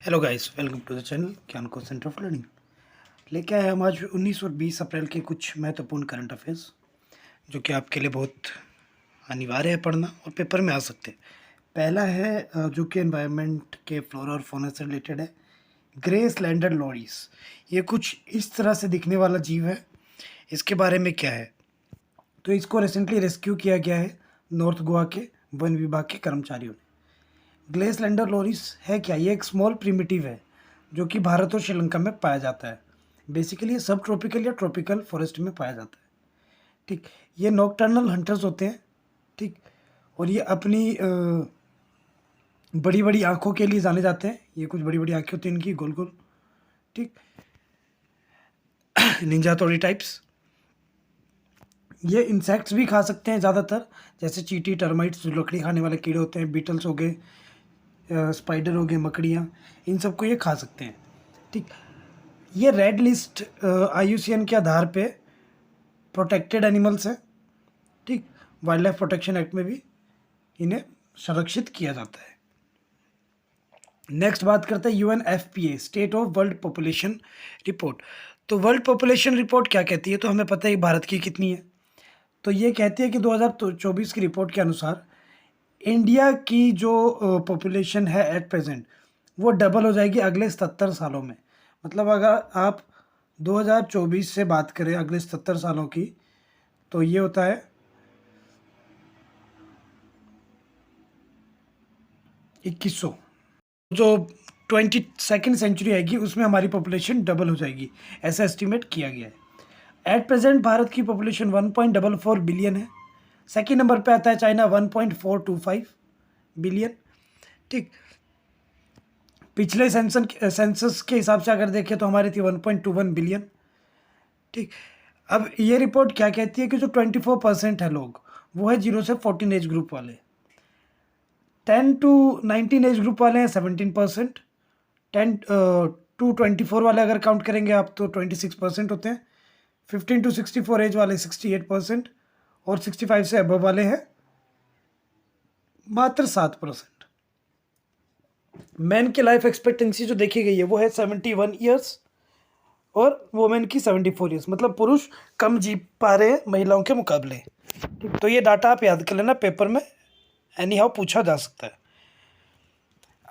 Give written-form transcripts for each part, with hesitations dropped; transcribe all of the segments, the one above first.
Hello guys, welcome to the channel Gyan को centre of learning. लेके आए हम आज 19 और 20 अप्रैल के कुछ महत्वपूर्ण करंट अफेयर्स जो कि आपके लिए बहुत अनिवार्य है पढ़ना और पेपर में आ सकते हैं। पहला है जो कि एनवायरनमेंट के फ्लोरा और फौना से रिलेटेड है। ग्रे स्लैंडर लॉरीज, ये कुछ इस तरह से दिखने वाला जीव है। इसके बारे में क्या है, तो इसको रिसेंटली रेस्क्यू किया गया है नॉर्थ गोवा के वन विभाग के कर्मचारियों ने। ग्लेसलैंडर लोरिस है क्या? ये एक स्मॉल प्रिमिटिव है जो कि भारत और श्रीलंका में पाया जाता है। बेसिकली ये सब ट्रॉपिकल या ट्रॉपिकल फॉरेस्ट में पाया जाता है। ठीक, ये नॉकटर्नल हंटर्स होते हैं। ठीक, और ये अपनी बड़ी बड़ी आँखों के लिए जाने जाते हैं। ये कुछ बड़ी बड़ी आँखें होती हैं इनकी, गोल गोल। ठीक, निंजा तोड़ी टाइप्स। ये इंसेक्ट्स भी खा सकते हैं ज़्यादातर, जैसे चींटी, टर्माइट्स जो लकड़ी खाने वाले कीड़े होते हैं, बीटल्स हो गए, स्पाइडर हो गए, मकड़ियाँ, इन सबको ये खा सकते हैं। ठीक, ये रेड लिस्ट IUCN के आधार पे प्रोटेक्टेड एनिमल्स हैं। ठीक, वाइल्ड लाइफ प्रोटेक्शन एक्ट में भी इन्हें संरक्षित किया जाता है। नेक्स्ट बात करते हैं UNFPA state of world population report. तो वर्ल्ड पॉपुलेशन रिपोर्ट क्या कहती है? तो हमें पता है भारत की कितनी है। तो ये कहती है कि 2024 की रिपोर्ट के अनुसार इंडिया की जो पॉपुलेशन है एट प्रेजेंट, वो डबल हो जाएगी अगले 77 सालों में। मतलब अगर आप 2024 से बात करें अगले 77 सालों की, तो ये होता है 2100। जो 22nd सेंचुरी आएगी उसमें हमारी पॉपुलेशन डबल हो जाएगी, ऐसा एस्टिमेट किया गया है। एट प्रेजेंट भारत की पॉपुलेशन 1.44 बिलियन है। सेकेंड नंबर पे आता है चाइना 1.425 बिलियन। ठीक, पिछले सेंसस के हिसाब से अगर देखें तो हमारी थी 1.21 बिलियन। ठीक, अब ये रिपोर्ट क्या कहती है कि जो 24% है लोग, वो है 0 से 14 एज ग्रुप वाले। 10 to 19 एज ग्रुप वाले हैं 17%। 10 to 24 वाले अगर काउंट करेंगे आप तो 26% होते हैं। 15 to 64 एज वाले 68%, और 65 से अबव वाले हैं मात्र 7%। मैन की लाइफ एक्सपेक्टेंसी जो देखी गई है वो है 71 ईयर्स और वुमेन की 74 ईयर्स, मतलब पुरुष कम जी पा रहे हैं महिलाओं के मुकाबले। ठीक, तो ये डाटा आप याद कर लेना, पेपर में एनी हाउ पूछा जा सकता है।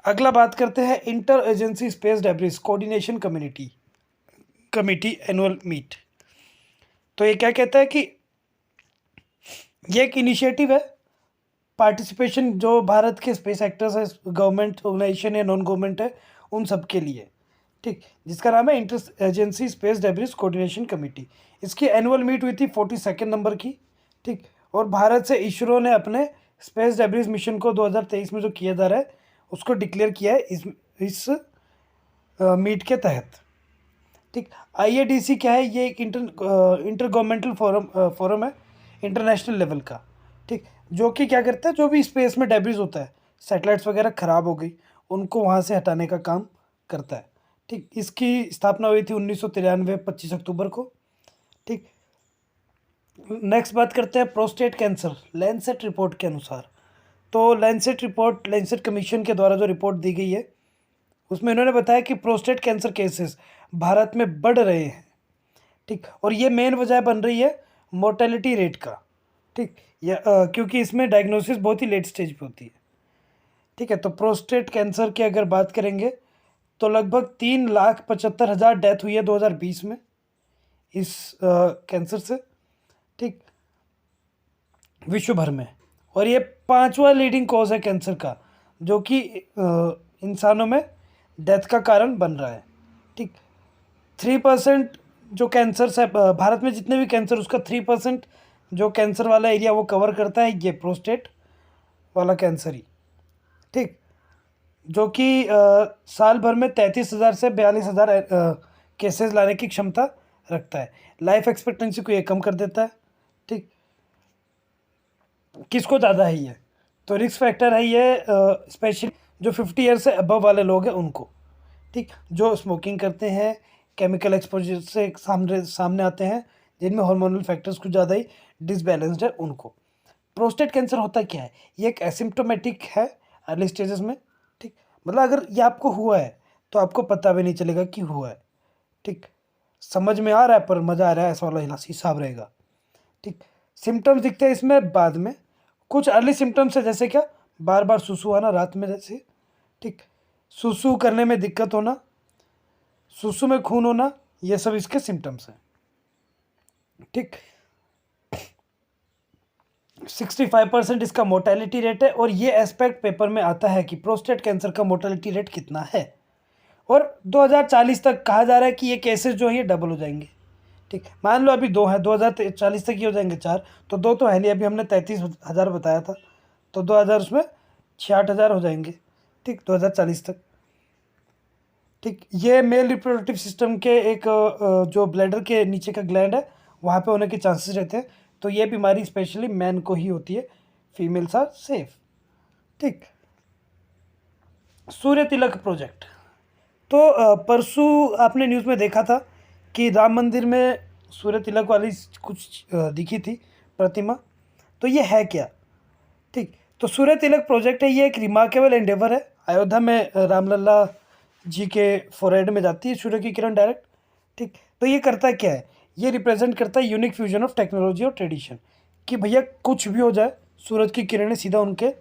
अगला बात करते हैं inter agency space debris coordination committee annual meet. तो ये क्या कहता है कि ये एक इनिशिएटिव है, पार्टिसिपेशन जो भारत के स्पेस एक्टर्स है, गवर्नमेंट ऑर्गेनाइजेशन या नॉन गवर्नमेंट है, उन सब के लिए। ठीक, जिसका नाम है inter agency space debris coordination committee. इसकी एनुअल मीट हुई थी 42nd नंबर की। ठीक, और भारत से इसरो ने अपने स्पेस डेब्रिस मिशन को 2023 में जो किया जा रहा है उसको डिक्लेयर किया है इस मीट के तहत। ठीक, IADC क्या है? ये एक इंटर गवर्नमेंटल फोरम है इंटरनेशनल लेवल का। ठीक, जो कि क्या करता है, जो भी स्पेस में डेब्रिस होता है, सैटेलाइट्स वगैरह ख़राब हो गई, उनको वहाँ से हटाने का काम करता है। ठीक, इसकी स्थापना हुई थी 1993 25 अक्टूबर को। ठीक, नेक्स्ट बात करते हैं प्रोस्टेट कैंसर लैंसेट रिपोर्ट के अनुसार। तो लैंसेट कमीशन के द्वारा जो रिपोर्ट दी गई है उसमें इन्होंने बताया कि प्रोस्टेट कैंसर केसेस भारत में बढ़ रहे हैं। ठीक, और ये मेन वजह बन रही है मोर्टेलिटी रेट का। ठीक, क्योंकि इसमें डायग्नोसिस बहुत ही लेट स्टेज पे होती है। ठीक है, तो प्रोस्टेट कैंसर की अगर बात करेंगे तो लगभग 3,75,000 डेथ हुई है 2020 में इस कैंसर से। ठीक, विश्व भर में, और ये 5वां लीडिंग कॉज है कैंसर का, जो कि इंसानों में डेथ का कारण बन रहा है। ठीक, 3% जो कैंसर है भारत में, जितने भी कैंसर उसका 3% जो कैंसर वाला एरिया वो कवर करता है ये प्रोस्टेट वाला कैंसर ही। ठीक, जो कि साल भर में 33,000 से 42,000 केसेस लाने की क्षमता रखता है। लाइफ एक्सपेक्टेंसी को ये कम कर देता है। ठीक, किसको ज़्यादा है ये? तो रिस्क फैक्टर है ये स्पेशली जो 50 ईयर से अबव वाले लोग हैं उनको। ठीक, जो स्मोकिंग करते हैं, केमिकल एक्सपोजर से सामने आते हैं, जिनमें हार्मोनल फैक्टर्स कुछ ज़्यादा ही डिसबैलेंस्ड है, उनको। प्रोस्टेट कैंसर होता क्या है? ये एक एसिम्प्टोमेटिक है अर्ली स्टेजेस में। ठीक, मतलब अगर ये आपको हुआ है तो आपको पता भी नहीं चलेगा कि हुआ है। ठीक, समझ में आ रहा है पर मज़ा आ रहा है, ऐसा वाला हिसाब रहेगा। ठीक, सिम्टम्स दिखते हैं इसमें बाद में। कुछ अर्ली सिम्टम्स है जैसे क्या, बार बार सुसु आना रात में जैसे। ठीक, सुसु करने में दिक्कत होना, सुसु में खून होना, ये सब इसके सिम्टम्स हैं। ठीक, 65% इसका मोर्टेलिटी रेट है, और ये एस्पेक्ट पेपर में आता है कि प्रोस्टेट कैंसर का मोर्टेलिटी रेट कितना है। और 2040 तक कहा जा रहा है कि ये केसेस जो है ये डबल हो जाएंगे। ठीक, मान लो अभी 2 है, 2040 तक ये हो जाएंगे 4, तो 2 तो है नहीं, अभी हमने 33,000 बताया था, तो 2000 उसमें 66,000 हो जाएंगे। ठीक, 2040 तक। ठीक, ये मेल रिप्रोडक्टिव सिस्टम के एक जो ब्लैडर के नीचे का ग्लैंड है वहाँ पे होने के चांसेस रहते हैं, तो ये बीमारी स्पेशली मैन को ही होती है, फीमेल्स आर सेफ। ठीक, सूर्य तिलक प्रोजेक्ट, तो परसों आपने न्यूज़ में देखा था कि राम मंदिर में सूर्य तिलक वाली कुछ दिखी थी प्रतिमा, तो ये है क्या? ठीक, तो सूर्य तिलक प्रोजेक्ट है, ये एक रिमार्केबल एंडेवर है। अयोध्या में रामलला जी के फोरहेड में जाती है सूर्य की किरण डायरेक्ट। ठीक, तो ये करता क्या है, ये रिप्रेजेंट करता है यूनिक फ्यूजन ऑफ टेक्नोलॉजी और ट्रेडिशन, कि भैया कुछ भी हो जाए सूरज की किरणें सीधा उनके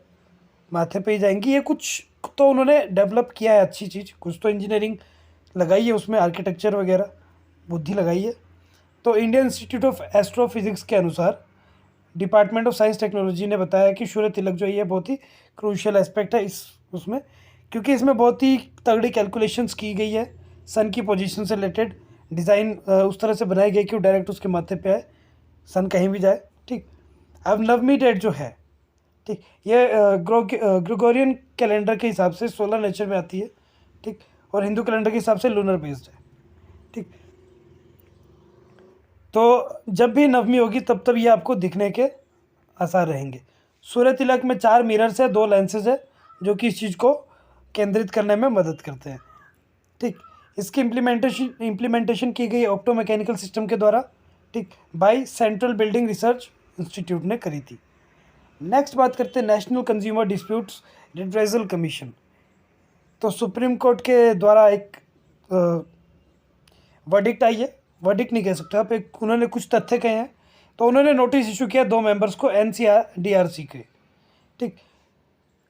माथे पे ही जाएंगी। ये कुछ तो उन्होंने डेवलप किया है अच्छी चीज़, कुछ तो इंजीनियरिंग लगाई है उसमें, आर्किटेक्चर वगैरह बुद्धि लगाई है। तो इंडियन इंस्टीट्यूट ऑफ एस्ट्रोफिजिक्स के अनुसार डिपार्टमेंट ऑफ साइंस टेक्नोलॉजी ने बताया कि सूर्य तिलक जो है ये बहुत ही क्रूशियल एस्पेक्ट है इस उसमें, क्योंकि इसमें बहुत ही तगड़ी कैलकुलेशंस की गई है सन की पोजीशन से रिलेटेड। डिज़ाइन उस तरह से बनाई गई कि वो डायरेक्ट उसके माथे पे आए, सन कहीं भी जाए। ठीक, अब नवमी डेट जो है, ठीक, ये ग्रेगोरियन कैलेंडर के हिसाब से सोलर नेचर में आती है। ठीक, और हिंदू कैलेंडर के हिसाब से लूनर बेस्ड है। ठीक, तो जब भी नवमी होगी तब तब ये आपको दिखने के आसार रहेंगे। सूर्य तिलक में 4 मिरर्स है, 2 लेंसेज है, जो कि इस चीज़ को केंद्रित करने में मदद करते हैं। ठीक, इसकी इम्प्लीमेंटेशन की गई ऑप्टोमैकेनिकल सिस्टम के द्वारा, ठीक, by central building research institute ने करी थी। नेक्स्ट बात करते हैं national consumer disputes redressal commission. तो सुप्रीम कोर्ट के द्वारा एक वर्डिक्ट आई है, वर्डिक्ट नहीं कह सकते आप, एक उन्होंने कुछ तथ्य कहे हैं, तो उन्होंने नोटिस इशू किया 2 मेंबर्स को NCRDRC के। ठीक,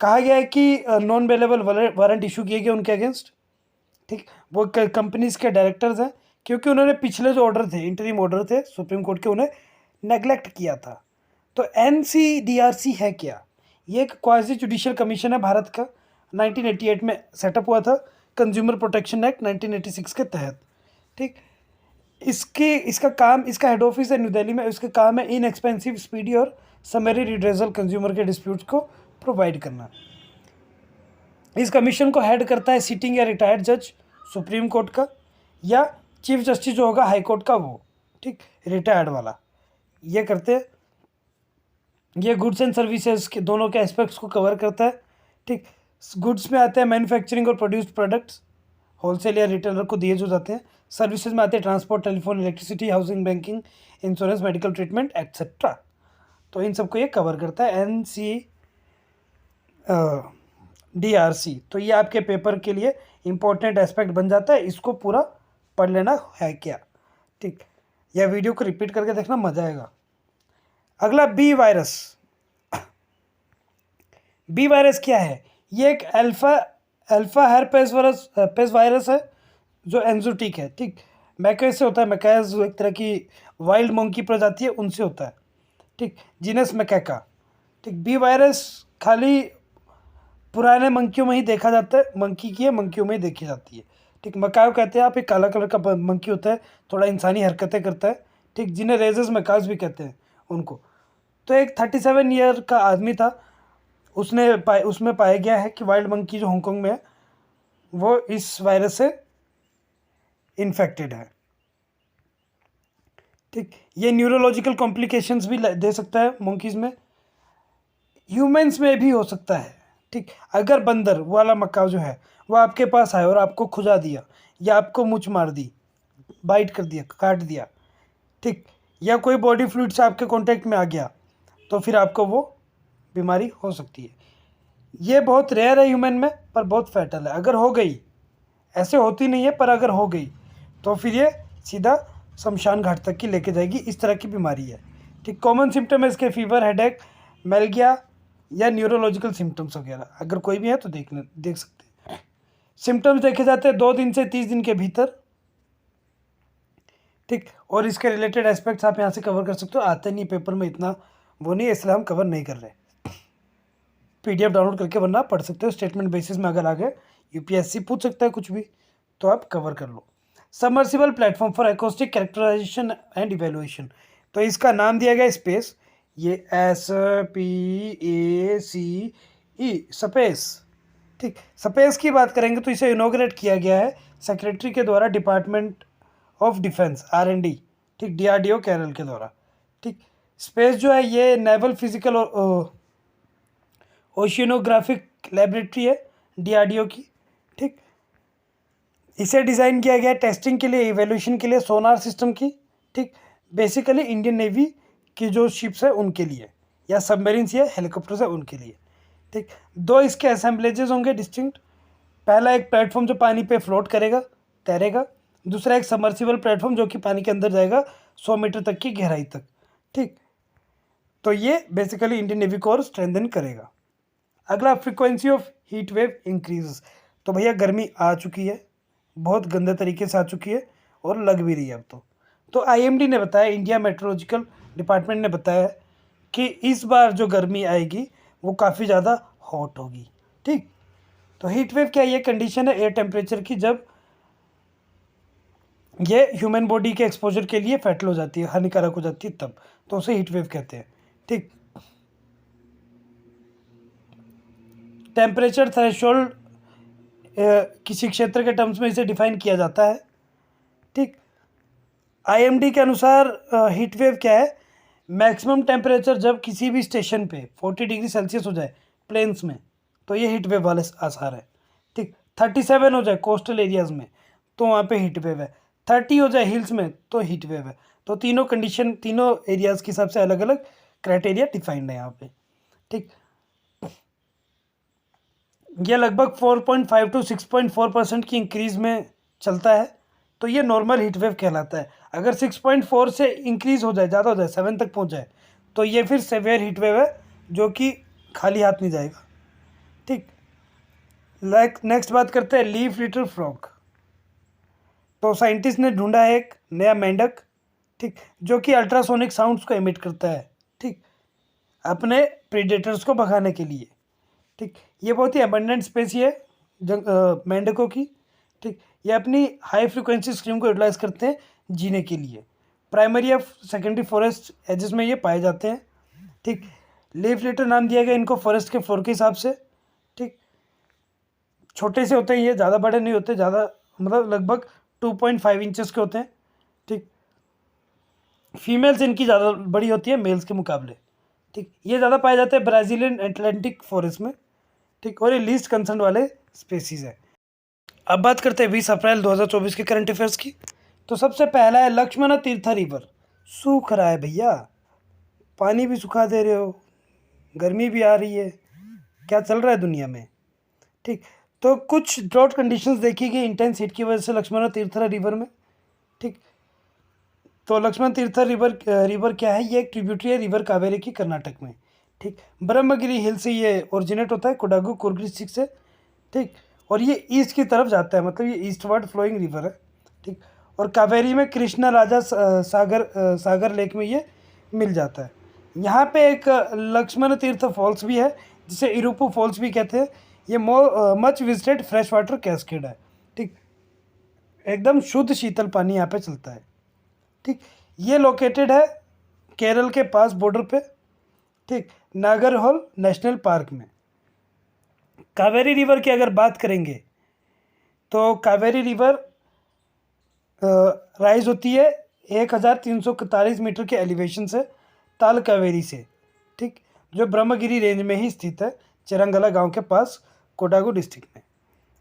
कहा गया है कि नॉन अवेलेबल वारंट इशू किए गए उनके अगेंस्ट। ठीक, वो कंपनीज के डायरेक्टर्स हैं, क्योंकि उन्होंने पिछले जो ऑर्डर थे, इंटरिम ऑर्डर थे सुप्रीम कोर्ट के, उन्हें नेग्लेक्ट किया था। तो NCDRC है क्या? ये एक क्वाजी जुडिशियल कमीशन है भारत का, 1988 में सेटअप हुआ था कंज्यूमर प्रोटेक्शन एक्ट 1986 के तहत। ठीक, इसका काम, इसका हेड ऑफिस है न्यू दिल्ली में। इसका काम है इनएक्सपेंसिव, स्पीडी और समरी रिड्रेसल कंज्यूमर के डिस्प्यूट्स को प्रोवाइड करना। इस कमीशन को हेड करता है सिटिंग या रिटायर्ड जज सुप्रीम कोर्ट का, या चीफ जस्टिस जो होगा हाई कोर्ट का वो। ठीक, रिटायर्ड वाला ये करते हैं। ये गुड्स एंड सर्विसेज के दोनों के एस्पेक्ट्स को कवर करता है। ठीक, गुड्स में आते हैं मैन्युफैक्चरिंग और प्रोड्यूस्ड प्रोडक्ट्स, होलसेल या रिटेलर को दिए जो जाते हैं। सर्विसेज में आते हैं transport, telephone, electricity, housing, banking, insurance, medical treatment etcetera. तो इन सबको ये कवर करता है NCDRC। तो ये आपके पेपर के लिए इंपॉर्टेंट एस्पेक्ट बन जाता है, इसको पूरा पढ़ लेना है क्या। ठीक, यह वीडियो को रिपीट करके देखना, मजा आएगा। अगला बी वायरस। बी वायरस क्या है? ये एक अल्फा हेरपेस वायरस है जो एंजोटिक है। ठीक, मैकेज से होता है। मैकेज एक तरह की वाइल्ड मंकी प्रजाति है, उनसे होता है। ठीक, जीनस मैकेका। ठीक, बी वायरस खाली पुराने मंकियों में ही देखा जाता है, मंकी की है, मंकियों में ही देखी जाती है। ठीक, मकाओ कहते हैं आप, एक काला कलर का मंकी होता है, थोड़ा इंसानी हरकतें करता है। ठीक, जिन्हें रेजर्स मैकाज भी कहते हैं उनको। तो एक 37 ईयर का आदमी था, उसमें पाया गया है कि वाइल्ड मंकी जो हांगकांग में है वो इस वायरस से इन्फेक्टेड है। ठीक, ये न्यूरोलॉजिकल कॉम्प्लिकेशंस भी दे सकता है मंकीज़ में, ह्यूमंस में भी हो सकता है। ठीक, अगर बंदर वाला मक्काव जो है वो आपके पास आए और आपको खुजा दिया, या आपको मुँछ मार दी, बाइट कर दिया, काट दिया, ठीक, या कोई बॉडी फ्लूइड से आपके कांटेक्ट में आ गया, तो फिर आपको वो बीमारी हो सकती है। ये बहुत रेयर है ह्यूमन में, पर बहुत फैटल है। अगर हो गई ऐसे होती नहीं है, पर अगर हो गई तो फिर ये सीधा शमशान घाट तक की लेके जाएगी। इस तरह की बीमारी है। ठीक, कॉमन सिम्टम है इसके फीवर, हेडेक, मेलगिया या न्यूरोलॉजिकल सिम्टम्स वगैरह। अगर कोई भी है तो देख सकते हैं। सिम्टम्स देखे जाते हैं 2 दिन से 30 दिन के भीतर। ठीक, और इसके रिलेटेड एस्पेक्ट्स आप यहाँ से कवर कर सकते हो। आते नहीं पेपर में, इतना वो नहीं है, इसलिए हम कवर नहीं कर रहे। PDF डाउनलोड करके वरना पढ़ सकते हो। स्टेटमेंट बेसिस में अगर आगे UPSC पूछ सकता है कुछ भी तो आप कवर कर लो। Submersible platform for acoustic characterization and evaluation, तो इसका नाम दिया गया स्पेस, ये SPACE, स्पेस। ठीक, स्पेस की बात करेंगे तो इसे इनॉग्रेट किया गया है सेक्रेटरी के द्वारा, डिपार्टमेंट ऑफ डिफेंस R&D, ठीक, DRDO केरल के द्वारा। ठीक, स्पेस जो है ये नेवल फिजिकल और ओशियनोग्राफिक लेबोरेटरी है DRDO की। ठीक, इसे डिज़ाइन किया गया है टेस्टिंग के लिए, इवैल्यूएशन के लिए, सोनार सिस्टम की। ठीक, बेसिकली इंडियन नेवी की जो शिप्स है उनके लिए, या सबमरीन्स या हेलीकॉप्टर्स है उनके लिए। ठीक, 2 इसके असेंबलेजेस होंगे डिस्टिंक्ट। पहला एक प्लेटफॉर्म जो पानी पे फ्लोट करेगा, तैरेगा। दूसरा एक सबमर्सिबल प्लेटफॉर्म जो कि पानी के अंदर जाएगा 100 मीटर तक की गहराई तक। ठीक, तो ये बेसिकली इंडियन नेवी को और स्ट्रेंथन करेगा। अगला, frequency of heat wave increases, तो भैया गर्मी आ चुकी है, बहुत गंदे तरीके से आ चुकी है और लग भी रही है अब तो IMD ने बताया, इंडिया मेट्रोलॉजिकल डिपार्टमेंट ने बताया कि इस बार जो गर्मी आएगी वो काफ़ी ज़्यादा हॉट होगी। ठीक, तो हीट वेव क्या, ये कंडीशन है एयर टेम्परेचर की जब ये ह्यूमन बॉडी के एक्सपोजर के लिए फैटल हो जाती है, हानिकारक हो जाती है, तब तो उसे हीट वेव कहते हैं। ठीक, टेम्परेचर थ्रेशोल्ड किसी क्षेत्र के टर्म्स में इसे डिफाइन किया जाता है। ठीक, IMD के अनुसार हीट वेव क्या है, मैक्सिमम टेम्परेचर जब किसी भी स्टेशन पे 40 डिग्री सेल्सियस हो जाए प्लेन्स में तो ये हीट वेव वाले आसार है। ठीक, 37 हो जाए कोस्टल एरियाज़ में तो वहाँ पे हीट वेव है, 30 हो जाए हिल्स में तो हीट वेव है। तो तीनों कंडीशन, तीनों एरियाज़ के हिसाब से अलग अलग क्राइटेरिया डिफाइंड है यहाँ पे। ठीक, यह लगभग 4.5 to 6.4% की इंक्रीज में चलता है, तो ये नॉर्मल हीट वेव कहलाता है। अगर 6.4 से इंक्रीज हो जाए, ज़्यादा हो जाए, 7 तक पहुंच जाए तो ये फिर सेवियर हीट वेव है जो कि खाली हाथ नहीं जाएगा। ठीक, नेक्स्ट बात करते हैं लीफ लिटर फ्रॉग। तो साइंटिस्ट ने ढूंढा है एक नया मेंढक, ठीक, जो कि अल्ट्रासोनिक साउंड्स को एमिट करता है, ठीक, अपने प्रीडेटर्स को भगाने के लिए। ठीक, ये बहुत ही अबंडेंट स्पेसी है मेंढकों की। ठीक, ये अपनी हाई फ्रिक्वेंसी स्क्रीम को यूटिलाइज करते हैं जीने के लिए। प्राइमरी या सेकेंडरी फॉरेस्ट एजेस में ये पाए जाते हैं। ठीक, लीफ लिटर नाम दिया गया इनको फॉरेस्ट के फ्लोर के हिसाब से। ठीक, छोटे से होते हैं ये, ज़्यादा बड़े नहीं होते, ज़्यादा मतलब लगभग 2.5 इंचेस के होते हैं। ठीक, फीमेल्स इनकी ज़्यादा बड़ी होती है मेल्स के मुकाबले। ठीक, ये ज़्यादा पाए जाते हैं ब्राज़ीलियन एटलांटिक फॉरेस्ट में। ठीक, और ये लीस्ट कंसर्न वाले स्पेसीज है। अब बात करते हैं 20 अप्रैल 2024 के करंट अफेयर्स की। तो सबसे पहला है लक्ष्मण तीर्थ रिवर सूख रहा है भैया, पानी भी सुखा दे रहे हो, गर्मी भी आ रही है, क्या चल रहा है दुनिया में। ठीक, तो कुछ ड्रॉट कंडीशंस देखी गई इंटेंस हीट की वजह से लक्ष्मण तीर्थ रिवर में। ठीक, तो लक्ष्मण तीर्थ रिवर क्या है, ये एक ट्रिब्यूटरी है रिवर कावेरी की कर्नाटक में। ठीक, ब्रह्मगिरी हिल से ये ओरिजिनेट होता है, कोडागु कुर्ग डिस्ट्रिक्ट से। ठीक, और ये ईस्ट की तरफ जाता है, मतलब ये ईस्टवर्ड फ्लोइंग रिवर है। ठीक, और कावेरी में कृष्णा राजा सागर लेक में ये मिल जाता है। यहाँ पे एक लक्ष्मण तीर्थ फॉल्स भी है जिसे इरुपु फॉल्स भी कहते हैं। ये much visited fresh water cascade है। ठीक, एकदम शुद्ध शीतल पानी यहाँ पे चलता है। ठीक, ये लोकेटेड है केरल के पास बॉर्डर पे। ठीक, नागरहोल नेशनल पार्क में। कावेरी रिवर की अगर बात करेंगे तो कावेरी रिवर राइज होती है 1341 मीटर के एलिवेशन से ताल कावेरी से। ठीक, जो ब्रह्मगिरी रेंज में ही स्थित है, चिरंगला गांव के पास कोडागु डिस्ट्रिक्ट में।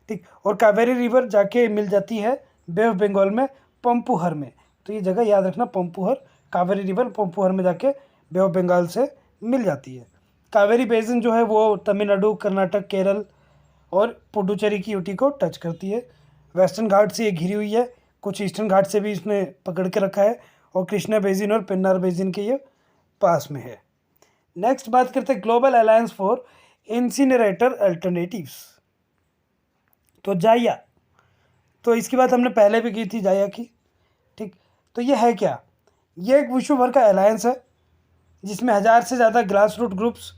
ठीक, और कावेरी रिवर जाके मिल जाती है बे ऑफ बंगाल में पंपुहर में। तो ये जगह याद रखना, पंपुहर, कावेरी रिवर पंपुहर में जाके बे ऑफ बंगाल से मिल जाती है। कावेरी बेसिन जो है वो तमिलनाडु, कर्नाटक, केरल और पुडुचेरी की यूटी को टच करती है। वेस्टर्न घाट से ये घिरी हुई है, कुछ ईस्टर्न घाट से भी इसने पकड़ के रखा है, और कृष्णा बेसिन और पेन्नार बेसिन के ये पास में है। नेक्स्ट बात करते हैं global alliance for incinerator alternatives, तो जाया, तो इसकी बात हमने पहले भी की थी जाया की, ठीक। तो ये है क्या, ये एक विश्व भर का अलायंस है जिसमें 1000 से ज़्यादा ग्रास रूट ग्रुप्स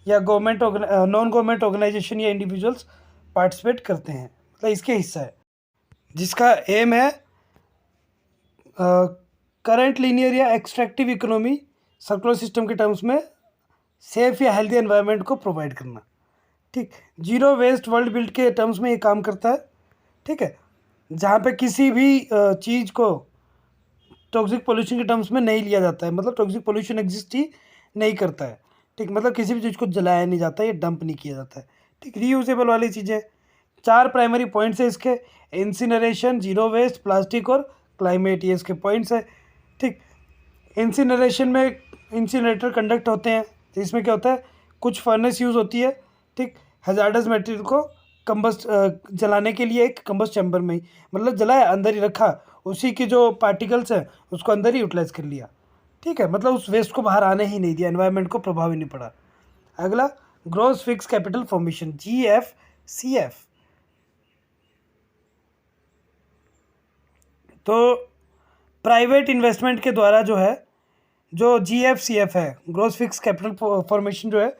या गवर्नमेंट नॉन गवर्नमेंट ऑर्गेनाइजेशन या इंडिविजुअल्स पार्टिसिपेट करते हैं, मतलब इसके हिस्सा है, जिसका एम है करंट लीनियर या एक्सट्रैक्टिव इकोनॉमी सर्कुलर सिस्टम के टर्म्स में सेफ या हेल्दी एनवायरनमेंट को प्रोवाइड करना, ठीक। जीरो वेस्ट वर्ल्ड बिल्ड के टर्म्स में ये काम करता है, ठीक है, जहाँ पे किसी भी चीज़ को टॉक्सिक पोल्यूशन के टर्म्स में नहीं लिया जाता है, मतलब टॉक्सिक पोल्यूशन एग्जिस्ट ही नहीं करता है, ठीक, मतलब किसी भी चीज़ को जलाया नहीं जाता है, ये डंप नहीं किया जाता है, ठीक। रीयूजेबल वाली चीज़ें, 4 प्राइमरी पॉइंट्स है इसके, इंसिनरेशन, जीरो वेस्ट, प्लास्टिक और क्लाइमेट, ये इसके पॉइंट्स है, ठीक। इंसिनरेशन में इंसिनरेटर कंडक्ट होते हैं, तो इसमें क्या होता है, कुछ फर्नेस यूज़ होती है, ठीक, हैजार्डस मटेरियल को कंबस्ट जलाने के लिए एक कंबस्ट चैम्बर में ही, मतलब जलाया अंदर ही रखा, उसी की जो पार्टिकल्स हैं उसको अंदर ही यूटिलाइज कर लिया, ठीक है, मतलब उस वेस्ट को बाहर आने ही नहीं दिया, एनवायरनमेंट को प्रभाव ही नहीं पड़ा। अगला gross fix capital formation, GFCF, तो प्राइवेट इन्वेस्टमेंट के द्वारा जो है, जो GFCF है, ग्रॉस फिक्स कैपिटल फॉर्मेशन जो है,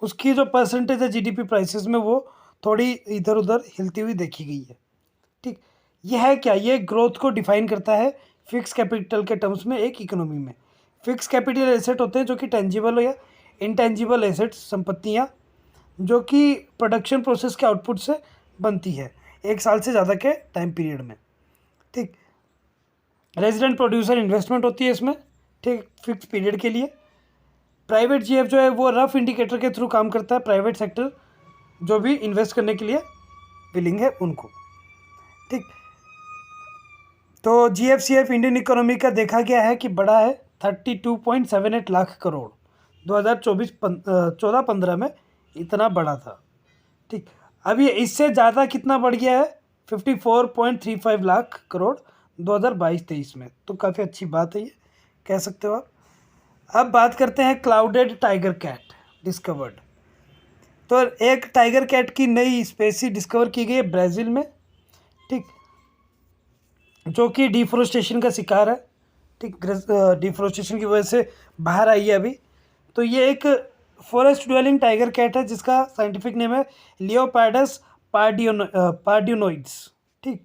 उसकी जो परसेंटेज है GDP प्राइसेस में वो थोड़ी इधर उधर हिलती हुई देखी गई है, ठीक। ये है क्या, ये ग्रोथ को डिफाइन करता है फिक्स कैपिटल के टर्म्स में एक इकोनॉमी में। फिक्स कैपिटल एसेट होते हैं जो कि टेंजिबल या इनटेंजिबल एसेट्स, संपत्तियाँ जो कि प्रोडक्शन प्रोसेस के आउटपुट से बनती है 1 साल से ज़्यादा के टाइम पीरियड में, ठीक। रेजिडेंट प्रोड्यूसर इन्वेस्टमेंट होती है इसमें, ठीक, फिक्स पीरियड के लिए। प्राइवेट GF जो है वो रफ इंडिकेटर के थ्रू काम करता है, प्राइवेट सेक्टर जो भी इन्वेस्ट करने के लिए विलिंग है उनको, ठीक। तो GFCF इंडियन इकोनॉमी का देखा गया है कि बड़ा है 32.78 लाख करोड़ 2014-15 में इतना बड़ा था, ठीक। अब ये इससे ज़्यादा कितना बढ़ गया है, 54.35 लाख करोड़ 2022-23 में, तो काफ़ी अच्छी बात है, ये कह सकते हो आप। अब बात करते हैं क्लाउडेड टाइगर कैट डिस्कवर्ड, तो एक टाइगर कैट की नई स्पेसीज डिस्कवर की गई है ब्राज़ील में, ठीक, जो कि डिफोरेस्टेशन का शिकार है, ठीक, डिफोरेस्टेशन की वजह से बाहर आई है अभी। तो ये एक फॉरेस्ट ड्वेलिंग टाइगर कैट है जिसका साइंटिफिक नेम है लियोपार्डस पार्डियोनोइड्स, ठीक।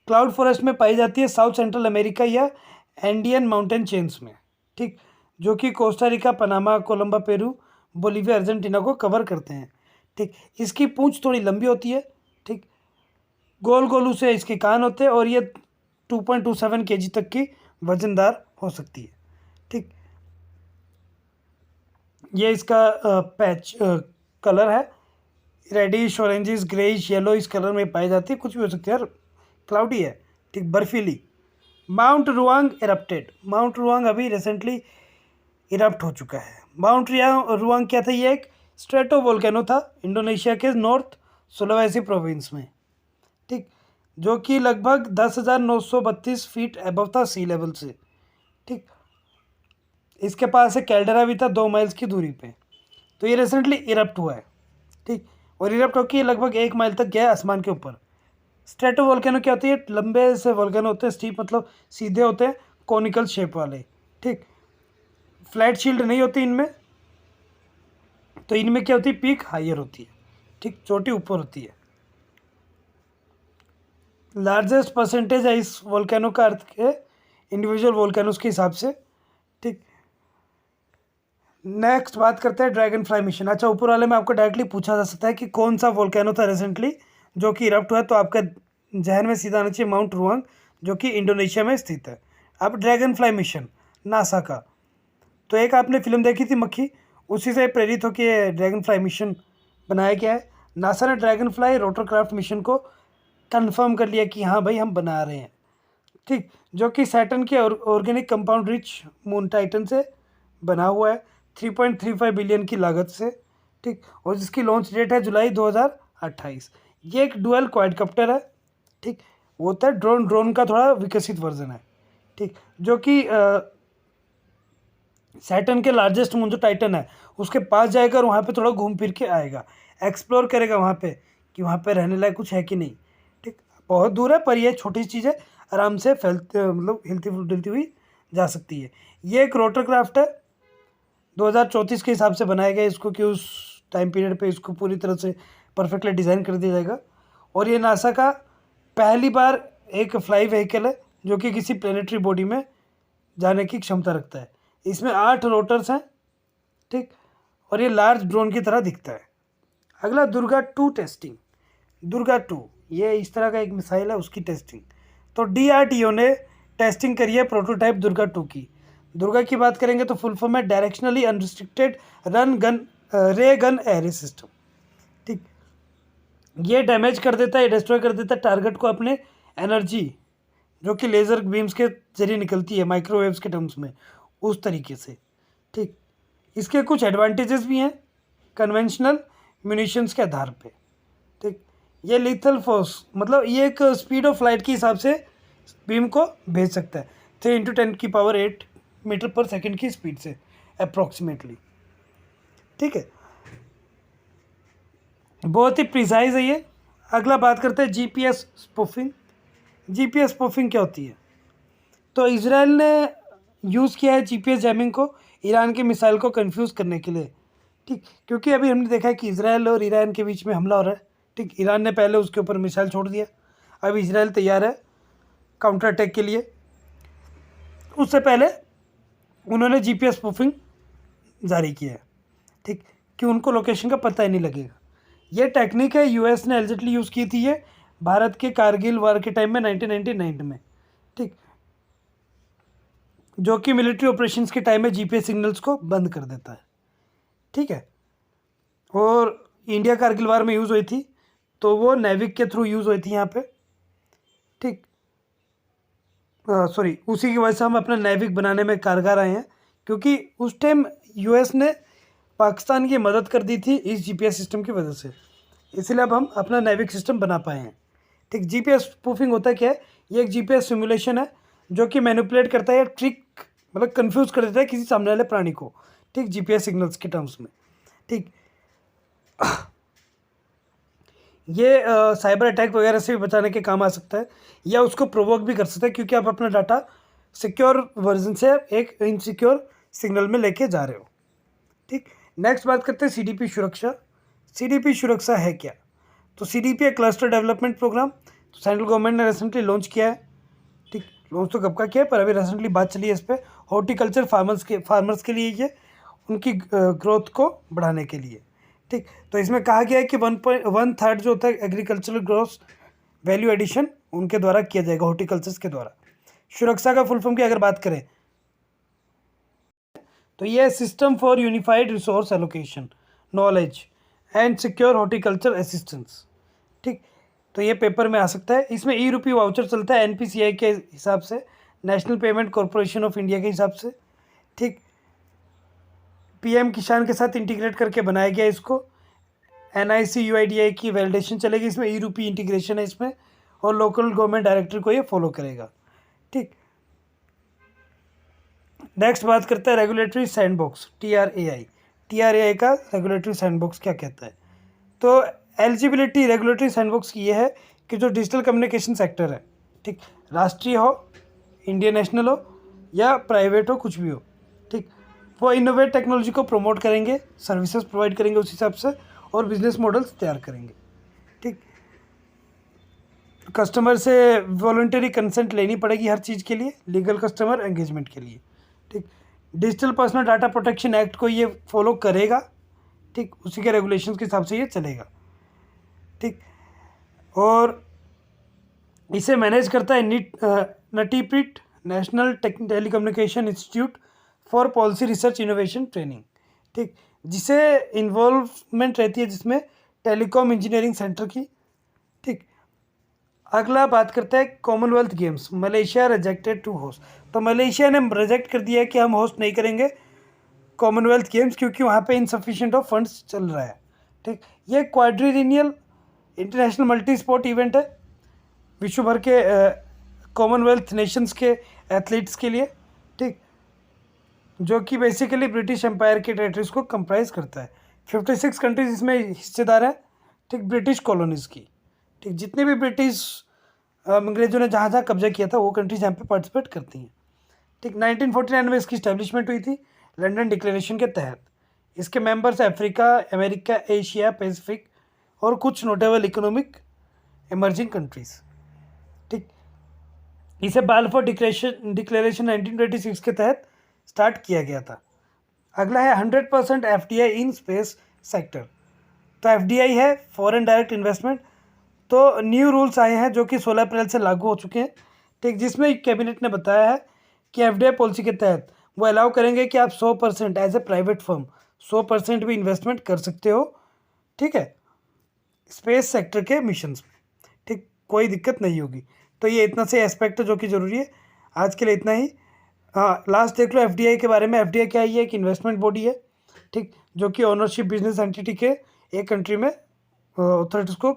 क्लाउड फॉरेस्ट में पाई जाती है साउथ सेंट्रल अमेरिका या एंडियन माउंटेन चेन्स में, ठीक, जो कि Costa Rica, Panama, Columba, Peru, Bolivia, Argentina को कवर करते हैं, ठीक। इसकी पूंछ थोड़ी लंबी होती है, ठीक, गोल गोल उसे इसके कान होते हैं, और ये 2.27 kg तक की वजनदार हो सकती है, ठीक। ये इसका पैच कलर है, रेडिश, ऑरेंजिश, ग्रेइश, येलो इस कलर में पाई जाती है, कुछ भी हो सकती है यार, क्लाउडी है, ठीक, बर्फीली। माउंट रुआंग इरप्टेड, माउंट रुआंग अभी रिसेंटली इरप्ट हो चुका है। माउंट रुआंग क्या था, ये एक स्ट्रेटो वोल्केनो था इंडोनेशिया के नॉर्थ सुलावेसी प्रोविंस में, ठीक, जो कि लगभग 10,932 फीट अबव था सी लेवल से, ठीक। इसके पास एक कैल्डेरा भी था 2 माइल्स की दूरी पे, तो ये रिसेंटली इरप्ट हुआ है, ठीक, और इरप्ट होकर लगभग 1 माइल तक गया है आसमान के ऊपर। स्ट्रेटो वोल्केनो क्या होती है, लंबे से वोल्केनो होते हैं, स्टीप मतलब सीधे होते हैं, कॉनिकल शेप वाले, ठीक, फ्लैट शील्ड नहीं होती इनमें, तो इनमें क्या होती है, पीक हायर होती है, ठीक, चोटी ऊपर होती है। लार्जेस्ट परसेंटेज है इस वोल्केनो का अर्थ के इंडिविजुअल वोल्केनोस के हिसाब से, ठीक। नेक्स्ट बात करते हैं ड्रैगन फ्लाई मिशन। अच्छा, ऊपर वाले में आपको डायरेक्टली पूछा जा सकता है कि कौन सा वोल्केनो था रिसेंटली जो कि इरप्ट हुआ है, तो आपका जहन में सीधा आना चाहिए माउंट रुआंग, जो कि इंडोनेशिया में स्थित है। अब ड्रैगन फ्लाई मिशन नासा का, तो एक आपने फिल्म देखी थी मक्खी, उसी से प्रेरित होकर ड्रैगन फ्लाई मिशन बनाया गया है। नासा ने ड्रैगन फ्लाई रोटरक्राफ्ट मिशन को कंफर्म कर लिया कि हाँ भाई हम बना रहे हैं, ठीक, जो कि सैटर्न के organic compound rich moon Titan से बना हुआ है 3.35 बिलियन की लागत से, ठीक, और जिसकी लॉन्च डेट है जुलाई 2028। ये एक डुअल क्वाडकॉप्टर है, ठीक, वो होता है ड्रोन, ड्रोन का थोड़ा विकसित वर्जन है। ठीक, जो कि सैटर्न के लार्जेस्ट मून जो टाइटन है उसके पास जाएगा और वहाँ पे थोड़ा घूम फिर के आएगा, एक्सप्लोर करेगा वहाँ पे कि वहाँ पे रहने लायक कुछ है कि नहीं। ठीक, बहुत दूर है पर ये छोटी चीज़ है, आराम से फैलते मतलब हिलती डुलती हुई जा सकती है। ये एक रोटर क्राफ्ट है, 2034 के हिसाब से बनाया गया इसको कि उस टाइम पीरियड पे इसको पूरी तरह से परफेक्टली डिज़ाइन कर दिया जाएगा। और ये नासा का पहली बार एक फ्लाई व्हीकल है जो कि किसी प्लेनेटरी बॉडी में जाने की क्षमता रखता है। इसमें 8 रोटर्स हैं। ठीक, और ये लार्ज ड्रोन की तरह दिखता है। अगला दुर्गा 2 टेस्टिंग। दुर्गा 2 ये इस तरह का एक मिसाइल है, उसकी टेस्टिंग। तो DRDO ने टेस्टिंग करी है प्रोटोटाइप दुर्गा 2 की। दुर्गा की बात करेंगे तो फुल फॉर्म है डायरेक्शनली अनरिस्ट्रिक्टेड रन गन रे गन एरे सिस्टम। ठीक, ये डैमेज कर देता है, डिस्ट्रॉय कर देता है टारगेट को अपने एनर्जी जो कि लेज़र बीम्स के जरिए निकलती है माइक्रोवेव्स के टर्म्स में, उस तरीके से। ठीक, इसके कुछ एडवांटेजेस भी हैं कन्वेंशनल म्यूनिशंस के आधार पे। ठीक, ये लीथल फोर्स मतलब ये एक स्पीड ऑफ लाइट के हिसाब से बीम को भेज सकता है 3 × 10⁸ मीटर पर सेकंड की स्पीड से अप्रॉक्सीमेटली। ठीक है, बहुत ही प्रिसाइज है ये। अगला बात करते हैं GPS स्पूफिंग। GPS स्पूफिंग क्या होती है? तो इसराइल ने यूज़ किया है GPS जैमिंग को ईरान के मिसाइल को कंफ्यूज करने के लिए। ठीक, क्योंकि अभी हमने देखा है कि इसराइल और ईरान के बीच में हमला हो रहा है। ठीक, ईरान ने पहले उसके ऊपर मिसाइल छोड़ दिया, अब इसराइल तैयार है काउंटर अटैक के लिए। उससे पहले उन्होंने GPS स्पूफिंग जारी किया है। ठीक, कि उनको लोकेशन का पता ही नहीं लगेगा। ये टेक्निक है US ने एग्जैक्टली यूज़ की थी ये भारत के कारगिल वार के टाइम में 1999 में। ठीक, जो कि मिलिट्री ऑपरेशंस के टाइम में GPS सिग्नल्स को बंद कर देता है। ठीक है, और इंडिया कारगिल वार में यूज़ हुई थी तो वो नेविक के थ्रू यूज़ हुई थी यहाँ पे। ठीक, सॉरी, उसी की वजह से हम अपना नेविक बनाने में कारगर आए हैं, क्योंकि उस टाइम US ने पाकिस्तान की मदद कर दी थी इस GPS सिस्टम की वजह से, इसलिए अब हम अपना नेविक सिस्टम बना पाए हैं। ठीक, GPS स्पूफिंग होता क्या है? ये एक GPS सिमुलेशन है जो कि मैनिपुलेट करता है, ट्रिक मतलब कंफ्यूज कर देता है किसी सामने वाले प्राणी को। ठीक, GPS सिग्नल्स के टर्म्स में। ठीक, ये साइबर अटैक वगैरह से भी बचाने के काम आ सकता है या उसको प्रोवोक भी कर सकता है, क्योंकि आप अपना डाटा सिक्योर वर्जन से एक इनसिक्योर सिग्नल में लेके जा रहे हो। ठीक, नेक्स्ट बात करते हैं CDP सुरक्षा। CDP सुरक्षा है क्या? तो CDP है क्लस्टर डेवलपमेंट प्रोग्राम, तो सेंट्रल गवर्नमेंट ने रिसेंटली लॉन्च किया है। ठीक, लॉन्च तो कब का किया है पर अभी रिसेंटली बात चली है इस पर। हॉर्टिकल्चर फार्मर्स के लिए ये उनकी ग्रोथ को बढ़ाने के लिए। ठीक, तो इसमें कहा गया है कि 1/3 जो होता है एग्रीकल्चरल ग्रोस वैल्यू एडिशन उनके द्वारा किया जाएगा, हॉर्टिकल्चर्स के द्वारा। सुरक्षा का फुल फॉर्म की अगर बात करें तो ये system for unified resource allocation knowledge and secure horticulture assistance. ठीक, तो ये पेपर में आ सकता है। इसमें ई-रूपी वाउचर चलता है NPCI के हिसाब से, national payment corporation of India के हिसाब से। ठीक, PM किसान के साथ इंटीग्रेट करके बनाया गया इसको। NIC UIDAI की वैलिडेशन चलेगी इसमें, ई-रूपी इंटीग्रेशन है इसमें, और लोकल गवर्नमेंट डायरेक्टर को ये फॉलो करेगा। ठीक, नेक्स्ट बात करते हैं रेगुलेटरी सैंडबॉक्स TRAI का रेगुलेटरी सैंडबॉक्स क्या कहता है? तो एलिजिबिलिटी रेगुलेटरी सैंडबॉक्स की ये है कि जो डिजिटल कम्युनिकेशन सेक्टर है, ठीक, राष्ट्रीय हो, इंडियन नेशनल हो या प्राइवेट हो, कुछ भी हो, ठीक, वो इनोवेट टेक्नोलॉजी को प्रमोट करेंगे, सर्विसेज प्रोवाइड करेंगे उस हिसाब से, और बिजनेस मॉडल्स तैयार करेंगे। ठीक, कस्टमर से वॉलंटरी कंसेंट लेनी पड़ेगी हर चीज़ के लिए, लीगल कस्टमर एंगेजमेंट के लिए। ठीक, digital personal data protection act को ये फॉलो करेगा। ठीक, उसी के रेगुलेशंस के हिसाब से ये चलेगा। ठीक, और इसे मैनेज करता है NTPIT national telecommunication institute for policy research innovation training. ठीक, जिसे इन्वॉल्वमेंट रहती है जिसमें टेलीकॉम इंजीनियरिंग सेंटर की। ठीक, अगला बात करते हैं Commonwealth Games. Malaysia rejected to host. तो मलेशिया ने रिजेक्ट कर दिया है कि हम होस्ट नहीं करेंगे कॉमनवेल्थ गेम्स, क्योंकि वहाँ पे इनसफिशिएंट ऑफ फंड्स चल रहा है। ठीक, ये क्वाड्रिलिनियल इंटरनेशनल मल्टी स्पोर्ट इवेंट है विश्व भर के कॉमनवेल्थ नेशंस के एथलीट्स के लिए, ठीक, जो कि बेसिकली ब्रिटिश एम्पायर के टेरिटरीज को कंप्राइज करता है। 56 कंट्रीज इसमें हिस्सेदार है, ठीक, ब्रिटिश कॉलोनीज़ की, ठीक, जितने भी ब्रिटिश अंग्रेजों ने जहाँ जहाँ कब्जा किया था वो कंट्रीज यहाँ पे पार्टिसिपेट करती हैं, ठीक। 1949 में इसकी स्टैब्लिशमेंट हुई थी लंदन डिक्लेरेशन के तहत। इसके members Africa, America, Asia Pacific और कुछ नोटेबल इकोनॉमिक इमर्जिंग कंट्रीज, ठीक। इसे बाल्फोर डिक्लेरेशन 1926 के तहत स्टार्ट किया गया था। अगला है 100% FDI इन स्पेस सेक्टर। तो FDI है फॉरेन डायरेक्ट इन्वेस्टमेंट। तो न्यू रूल्स आए हैं जो कि 16 अप्रैल से लागू हो चुके हैं, ठीक, जिसमें कैबिनेट ने बताया है कि FDI पॉलिसी के तहत वो अलाउ करेंगे कि आप 100% एज ए प्राइवेट फर्म 100% भी इन्वेस्टमेंट कर सकते हो, ठीक है, स्पेस सेक्टर के मिशंस में, ठीक, कोई दिक्कत नहीं होगी। तो ये इतना से एस्पेक्ट है जो कि ज़रूरी है। आज के लिए इतना ही। हाँ, लास्ट देख लो FDI के बारे में। FDI क्या है? ये एक इन्वेस्टमेंट बॉडी है, ठीक, जो कि ओनरशिप बिजनेस एंटिटी के एक कंट्री में अथॉरिटीज़ को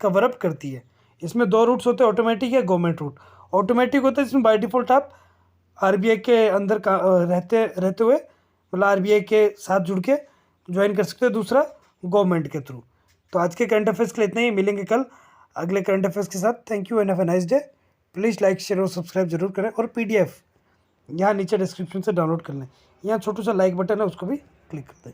कवर अप करती है। इसमें 2 रूट्स होते हैं, ऑटोमेटिक या गवर्नमेंट रूट। ऑटोमेटिक होता है जिसमें बाय डिफ़ॉल्ट आप RBI के अंदर का रहते हुए, मतलब RBI के साथ जुड़ के ज्वाइन कर सकते हो। दूसरा गवर्नमेंट के थ्रू। तो आज के करंट अफेयर्स के लिए इतना ही। मिलेंगे कल अगले करंट अफेयर्स के साथ। Thank you and have a nice day. Please like, share और सब्सक्राइब जरूर करें। और PDF यहाँ नीचे डिस्क्रिप्शन से डाउनलोड कर लें। यहाँ छोटू सा लाइक बटन है, उसको भी क्लिक कर दें।